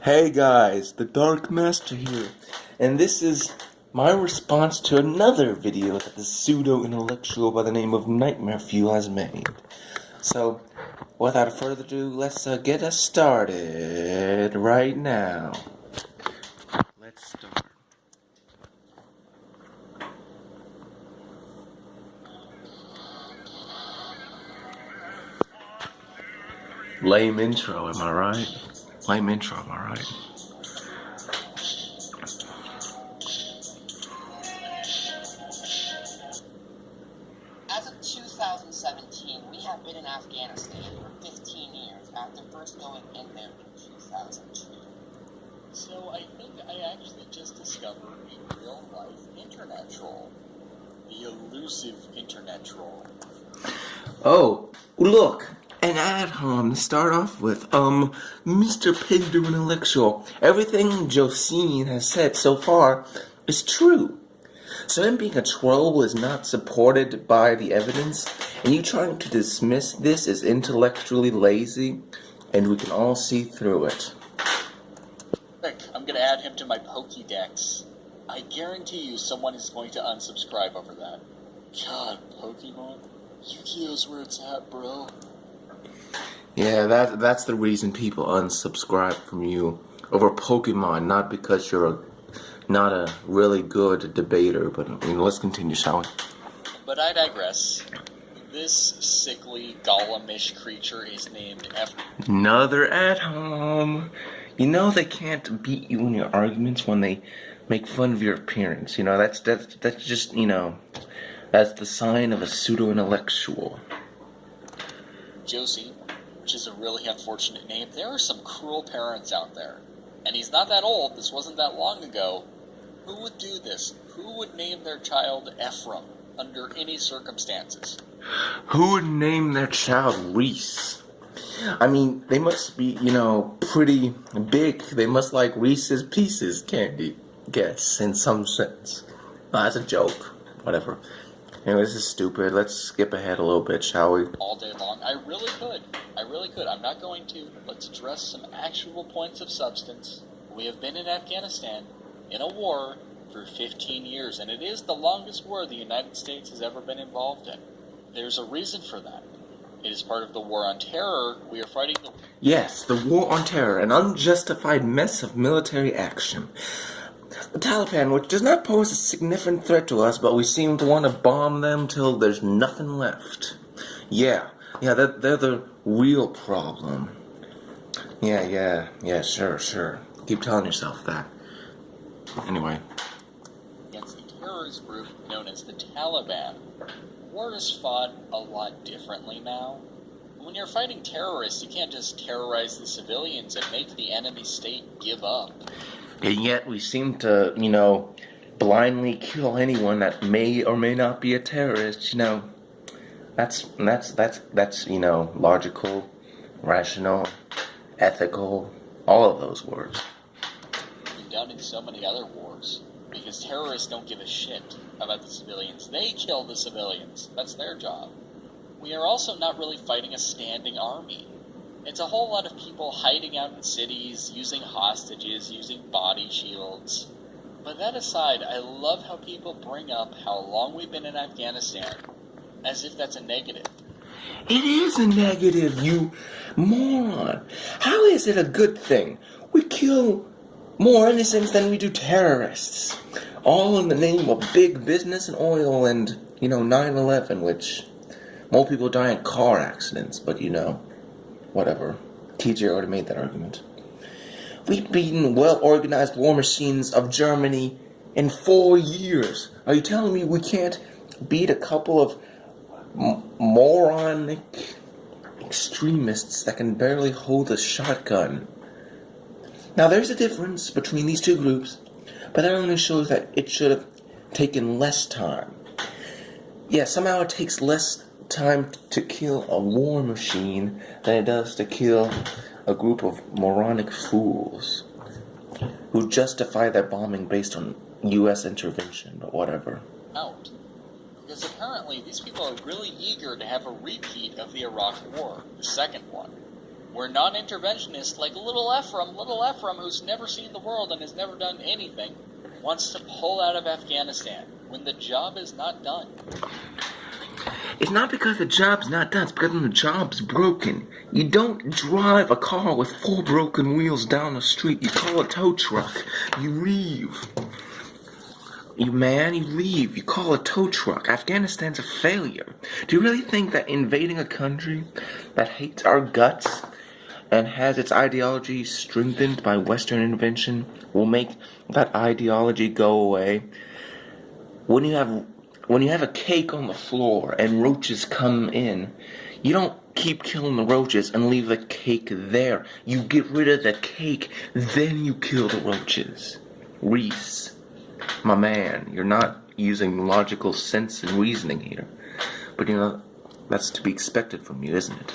Hey guys, the Dark Master here, and this is my response to another video that the pseudo-intellectual by the name of Nightmare Fuel has made. So, without further ado, let's get us started right now. Let's start. Lame intro, am I right? Lame intro, am I right? As of 2017, we have been in Afghanistan for 15 years after first going in there in 2002. So I think I actually just discovered a real-life internet troll. The elusive internet troll. Oh, look, an ad hom to start off with. Mr. Pseudo Intellectual. Everything Josine has said so far is true. So him being a troll is not supported by the evidence, and you trying to dismiss this as intellectually lazy, and we can all see through it. Quick, I'm gonna add him to my Pokédex. I guarantee you someone is going to unsubscribe over that. God, Pokemon? Yu-Gi-Oh's where it's at, bro. Yeah, that's the reason people unsubscribe from you over Pokemon, not because you're not a really good debater, but let's continue, shall we? But I digress. This sickly, golem-ish creature is named Another ad hom. You know they can't beat you in your arguments when they make fun of your appearance. You know, that's just, that's the sign of a pseudo-intellectual. Josie, which is a really unfortunate name. There are some cruel parents out there. And he's not that old, this wasn't that long ago. Who would do this? Who would name their child Ephraim under any circumstances? Who would name their child Reece? I mean, they must be, pretty big. They must like Reese's Pieces candy. Guess, in some sense. Oh, that's a joke. Whatever. Anyway, this is stupid. Let's skip ahead a little bit, shall we? All day long. I really could. I'm not going to. Let's address some actual points of substance. We have been in Afghanistan, in a war, for 15 years, and it is the longest war the United States has ever been involved in. There's a reason for that. It is part of the war on terror. We are fighting the... Yes, the war on terror, an unjustified mess of military action. The Taliban, which does not pose a significant threat to us, but we seem to want to bomb them till there's nothing left. Yeah, they're the real problem. Yeah, sure. Keep telling yourself that. Anyway. Against the terrorist group known as the Taliban. War is fought a lot differently now. When you're fighting terrorists, you can't just terrorize the civilians and make the enemy state give up. And yet we seem to, blindly kill anyone that may or may not be a terrorist, That's logical, rational, ethical, all of those words. We've done in so many other wars. Because terrorists don't give a shit about the civilians. They kill the civilians. That's their job. We are also not really fighting a standing army. It's a whole lot of people hiding out in cities, using hostages, using body shields. But that aside, I love how people bring up how long we've been in Afghanistan, as if that's a negative. It is a negative, you moron. How is it a good thing? We kill more innocents than we do terrorists. All in the name of big business and oil and, 9/11, which more people die in car accidents, but whatever. TJ already made that argument. We've beaten well-organized war machines of Germany in 4 years. Are you telling me we can't beat a couple of moronic extremists that can barely hold a shotgun? Now, there's a difference between these two groups, but that only shows that it should have taken less time. Yeah, somehow it takes less time to kill a war machine than it does to kill a group of moronic fools who justify their bombing based on U.S. intervention, but whatever. Out. Because apparently these people are really eager to have a repeat of the Iraq War, the second one. We're non-interventionists like little Ephraim, who's never seen the world and has never done anything, wants to pull out of Afghanistan when the job is not done. It's not because the job's not done, it's because the job's broken. You don't drive a car with 4 broken wheels down the street. You call a tow truck. You leave. You leave. You call a tow truck. Afghanistan's a failure. Do you really think that invading a country that hates our guts and has its ideology strengthened by Western intervention will make that ideology go away? When you have a cake on the floor and roaches come in, you don't keep killing the roaches and leave the cake there. You get rid of the cake, then you kill the roaches. Reece, my man, you're not using logical sense and reasoning here. But that's to be expected from you, isn't it?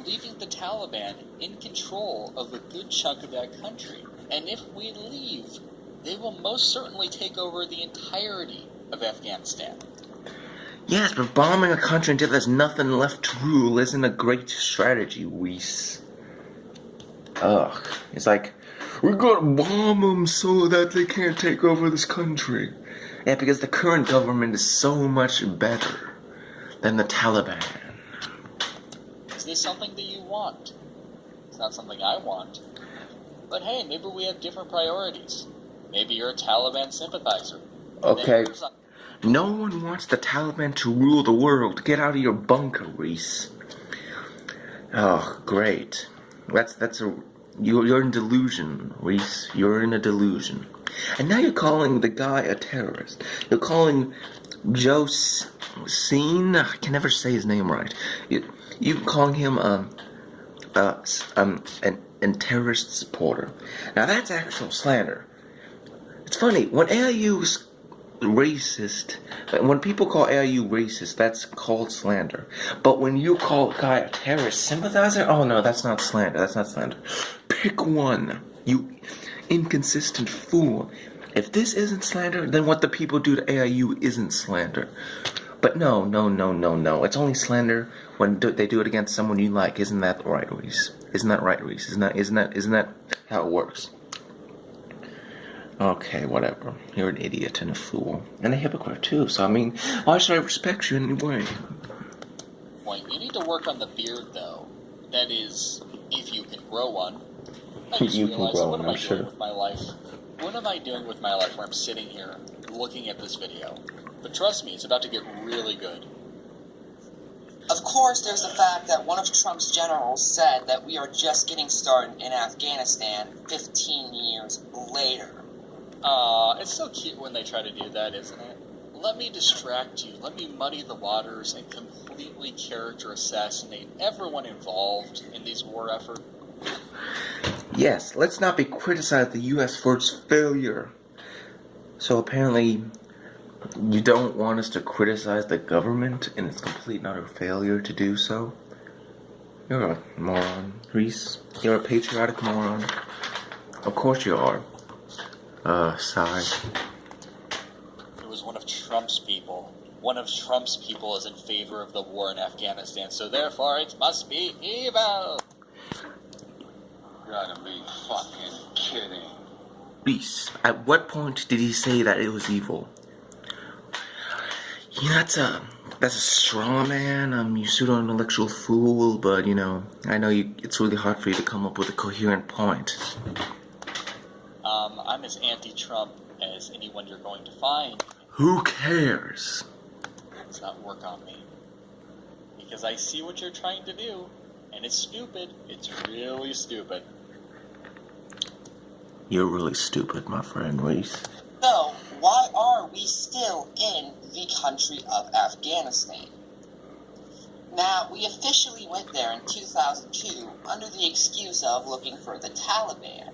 Leaving the Taliban in control of a good chunk of that country. And if we leave, they will most certainly take over the entirety of Afghanistan. Yes, but bombing a country until there's nothing left to rule isn't a great strategy, Reece. Ugh. It's like, we gotta bomb them so that they can't take over this country. Yeah, because the current government is so much better than the Taliban. Is this something that you want? It's not something I want. But hey, maybe we have different priorities. Maybe you're a Taliban sympathizer. Okay. No one wants the Taliban to rule the world. Get out of your bunker, Reece. Oh, great. You're in delusion, Reece. You're in a delusion. And now you're calling the guy a terrorist. You're calling Josine, I can never say his name right. You're calling him an terrorist supporter. Now that's actual slander. It's funny, when AIU's racist, when people call AIU racist, that's called slander. But when you call a guy a terrorist sympathizer, oh no, that's not slander, Pick one, you inconsistent fool. If this isn't slander, then what the people do to AIU isn't slander. But no, it's only slander when they do it against someone you like. Isn't that right, Reece? Isn't that how it works? Okay, whatever. You're an idiot and a fool. And a hypocrite, too. So, I mean, why should I respect you anyway? Well, you need to work on the beard, though. That is, if you can grow one. I just realized, what am I doing with my life? What am I doing with my life where I'm sitting here looking at this video? But trust me, it's about to get really good. Of course, there's the fact that one of Trump's generals said that we are just getting started in Afghanistan 15 years later. It's so cute when they try to do that, isn't it? Let me distract you, let me muddy the waters and completely character assassinate everyone involved in these war efforts. Yes, let's not be criticized the U.S. for its failure. So apparently, you don't want us to criticize the government in its complete and utter failure to do so? You're a moron, Reece. You're a patriotic moron. Of course you are. Sigh. It was one of Trump's people. One of Trump's people is in favor of the war in Afghanistan, so therefore it must be evil! You gotta be fucking kidding. Reece, at what point did he say that it was evil? Yeah, that's a straw man. You pseudo-intellectual fool, but, I know it's really hard for you to come up with a coherent point. I'm as anti-Trump as anyone you're going to find. Who cares? It's not work on me. Because I see what you're trying to do, and it's stupid. It's really stupid. You're really stupid, my friend, Reece. So, why are we still in the country of Afghanistan? Now, we officially went there in 2002 under the excuse of looking for the Taliban.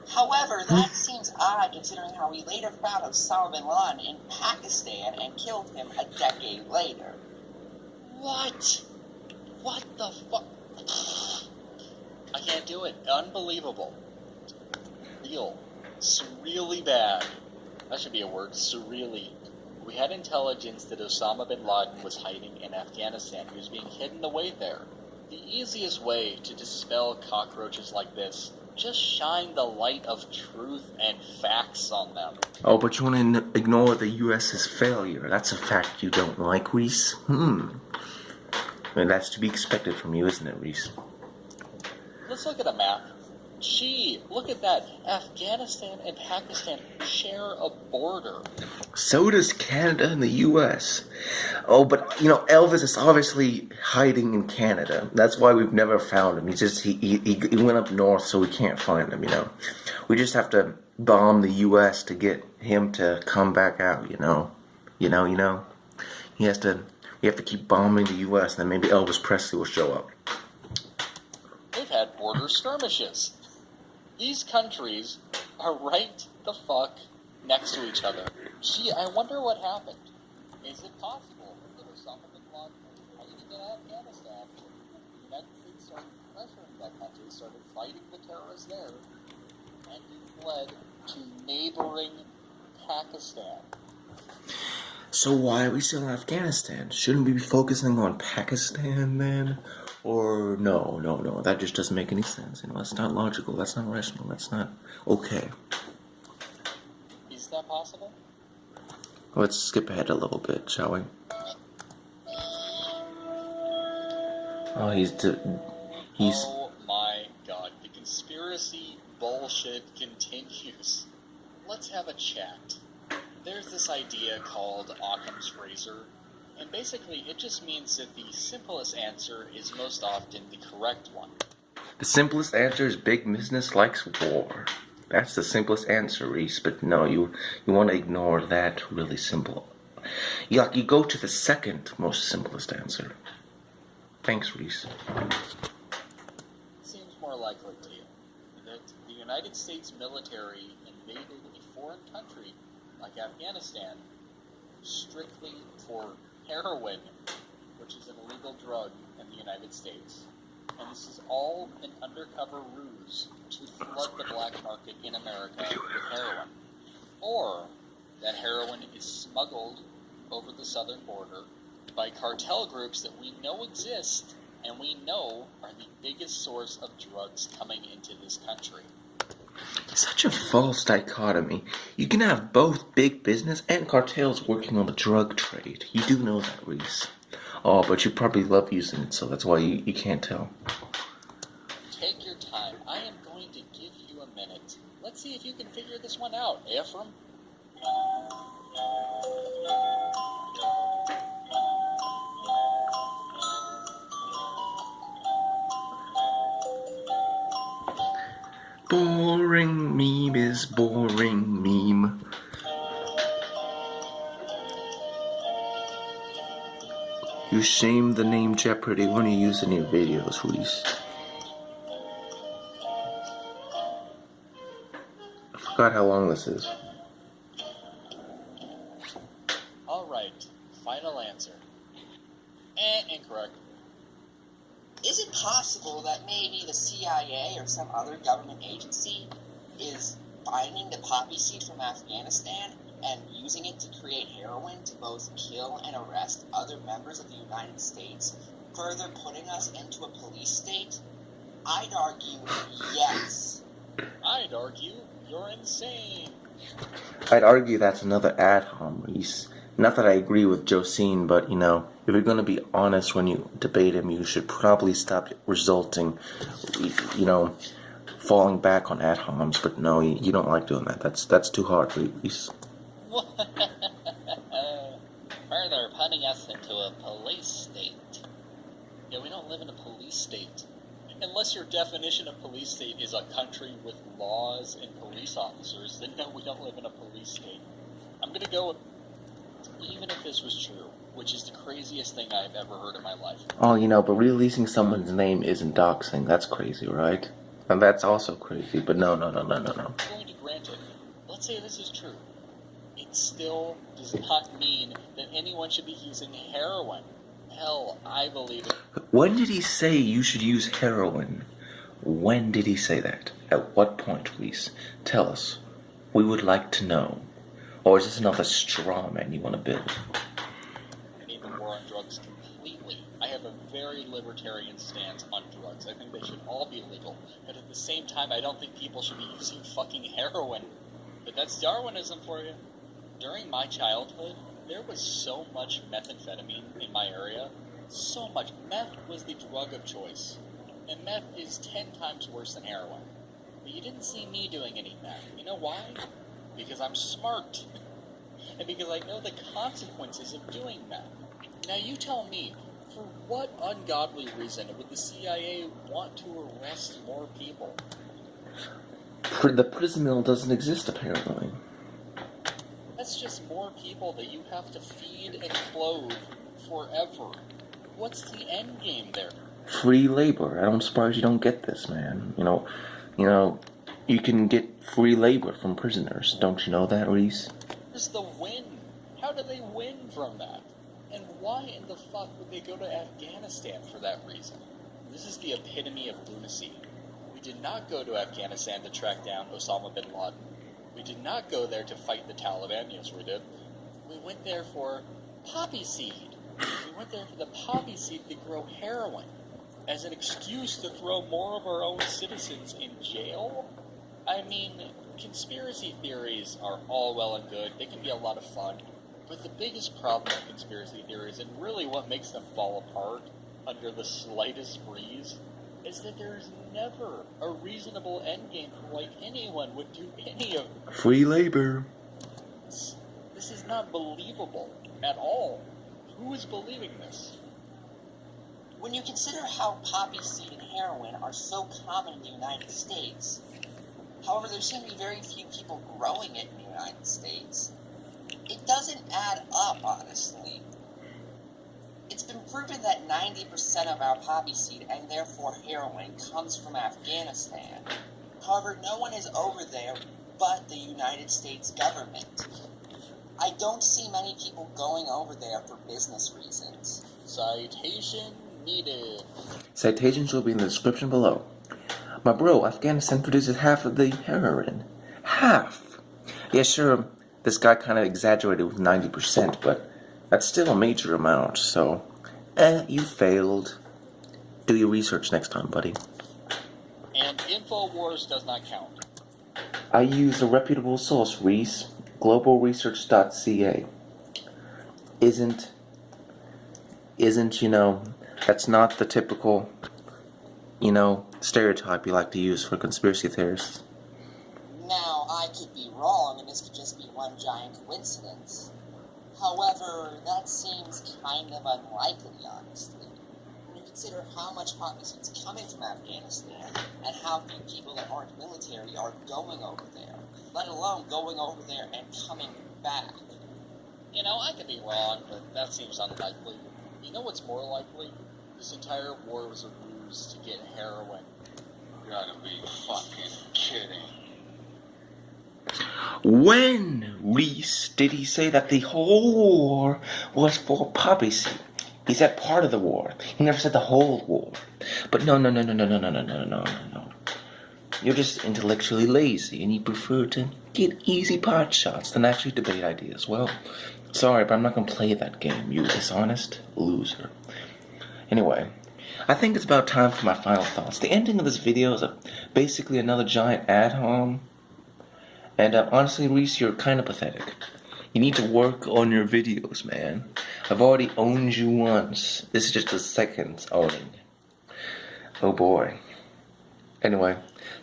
However, that seems odd considering how we later found Osama bin Laden in Pakistan and killed him a decade later. What? What the fuck? I can't do it. Unbelievable. Real. Surreally bad. That should be a word. Surreally. We had intelligence that Osama bin Laden was hiding in Afghanistan. He was being hidden away there. The easiest way to dispel cockroaches like this, just shine the light of truth and facts on them. Oh, but you want to ignore the U.S.'s failure. That's a fact you don't like, Reece. I mean, that's to be expected from you, isn't it, Reece? Let's look at a map. Gee, look at that. Afghanistan and Pakistan share a border. So does Canada and the U.S. Oh, but, Elvis is obviously hiding in Canada. That's why we've never found him. He went up north, so we can't find him, We just have to bomb the U.S. to get him to come back out, We have to keep bombing the U.S., and then maybe Elvis Presley will show up. They've had border skirmishes. These countries are right the fuck next to each other. Gee, I wonder what happened. Is it possible that Osama bin Laden fighting in Afghanistan, the United States started pressuring that country, started fighting the terrorists there, and he fled to neighboring Pakistan? So why are we still in Afghanistan? Shouldn't we be focusing on Pakistan then? Or no, that just doesn't make any sense. That's not logical, that's not rational, that's not okay. Is that possible? Let's skip ahead a little bit, shall we? Oh, he's... Oh my god, the conspiracy bullshit continues. Let's have a chat. There's this idea called Occam's razor, and basically it just means that the simplest answer is most often the correct one. The simplest answer is big business likes war. That's the simplest answer, Reece, but no, you want to ignore that really simple. You go to the second most simplest answer. Thanks, Reece. Seems more likely to you that the United States military invaded a foreign country like Afghanistan strictly for heroin, which is an illegal drug in the United States. And this is all an undercover ruse to flood the black market in America with heroin. Or that heroin is smuggled over the southern border by cartel groups that we know exist and we know are the biggest source of drugs coming into this country. Such a false dichotomy. You can have both big business and cartels working on the drug trade. You do know that, Reece. Oh, but you probably love using it, so that's why you can't tell. Take your time. I am going to give you a minute. Let's see if you can figure this one out, Ephraim. Boring meme is boring meme. You shame the name Jeopardy when you use it in your videos, Reece. I forgot how long this is. Alright, final answer. Incorrect. Is it possible that maybe the CIA or some other government agency is finding the poppy seed from Afghanistan and using it to create heroin to both kill and arrest other members of the United States, further putting us into a police state? I'd argue yes. I'd argue you're insane. I'd argue that's another ad hom, Reece. Not that I agree with Josine, but, if you're going to be honest when you debate him, you should probably stop falling back on ad homs. But no, you don't like doing that. That's too hard, Reece. Further putting us into a police state. Yeah, we don't live in a police state. Unless your definition of police state is a country with laws and police officers, then no, we don't live in a police state. I'm gonna go with, even if this was true, which is the craziest thing I've ever heard in my life. Oh, but releasing someone's name isn't doxing. That's crazy, right? And that's also crazy, but no. I'm going to grant it. Let's say this is true. It still does not mean that anyone should be using heroin. Hell, I believe it. When did he say you should use heroin? When did he say that? At what point, Reece? Tell us. We would like to know. Or is this another straw man you want to build? I need the war on drugs completely. I have a very libertarian stance on drugs. I think they should all be legal. But at the same time, I don't think people should be using fucking heroin. But that's Darwinism for you. During my childhood, there was so much methamphetamine in my area. So much. Meth was the drug of choice. And meth is 10 times worse than heroin. But you didn't see me doing any meth. You know why? Because I'm smart. And because I know the consequences of doing meth. Now you tell me, for what ungodly reason would the CIA want to arrest more people? The prison mill doesn't exist, apparently. That's just more people that you have to feed and clothe forever. What's the end game there? Free labor. I'm surprised you don't get this, man. You know, you can get free labor from prisoners. Don't you know that, Reece? Where's the win? How do they win from that? And why in the fuck would they go to Afghanistan for that reason? This is the epitome of lunacy. We did not go to Afghanistan to track down Osama bin Laden. We did not go there to fight the Taliban, yes we did. We went there for poppy seed. We went there for the poppy seed to grow heroin. As an excuse to throw more of our own citizens in jail? I mean, conspiracy theories are all well and good. They can be a lot of fun. But the biggest problem with conspiracy theories, and really what makes them fall apart under the slightest breeze, is that there's never a reasonable endgame for why anyone would do any of it. Free labor. This is not believable at all. Who is believing this? When you consider how poppy seed and heroin are so common in the United States, however, there seem to be very few people growing it in the United States, it doesn't add up, honestly. It's been proven that 90% of our poppy seed, and therefore heroin, comes from Afghanistan. However, no one is over there but the United States government. I don't see many people going over there for business reasons. Citation needed. Citations will be in the description below. My bro, Afghanistan produces half of the heroin. Half! Yeah, sure, this guy kind of exaggerated with 90%, but that's still a major amount, so... you failed. Do your research next time, buddy. And InfoWars does not count. I use a reputable source, Reece. Globalresearch.ca. Isn't, that's not the typical, stereotype you like to use for conspiracy theorists. Now, I could be wrong, and this could just be one giant coincidence. However, that seems kind of unlikely, honestly. When you consider how much poppy seed's coming from Afghanistan, and how few people that aren't military are going over there, let alone going over there and coming back. I could be wrong, but that seems unlikely. You know what's more likely? This entire war was a ruse to get heroin. You gotta be fucking kidding. When, Reece, did he say that the whole war was for poppy seed? He said part of the war. He never said the whole war. But no. You're just intellectually lazy, and you prefer to get easy pot shots than actually debate ideas. Well, sorry, but I'm not going to play that game, you dishonest loser. Anyway, I think it's about time for my final thoughts. The ending of this video is basically another giant ad-hom. And honestly, Reece, you're kind of pathetic. You need to work on your videos, man. I've already owned you once. This is just the second owning. Oh boy. Anyway,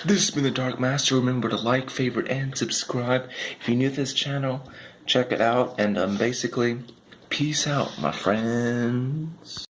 this has been the Dark Master. Remember to like, favorite, and subscribe. If you're new to this channel, check it out. And basically, peace out, my friends.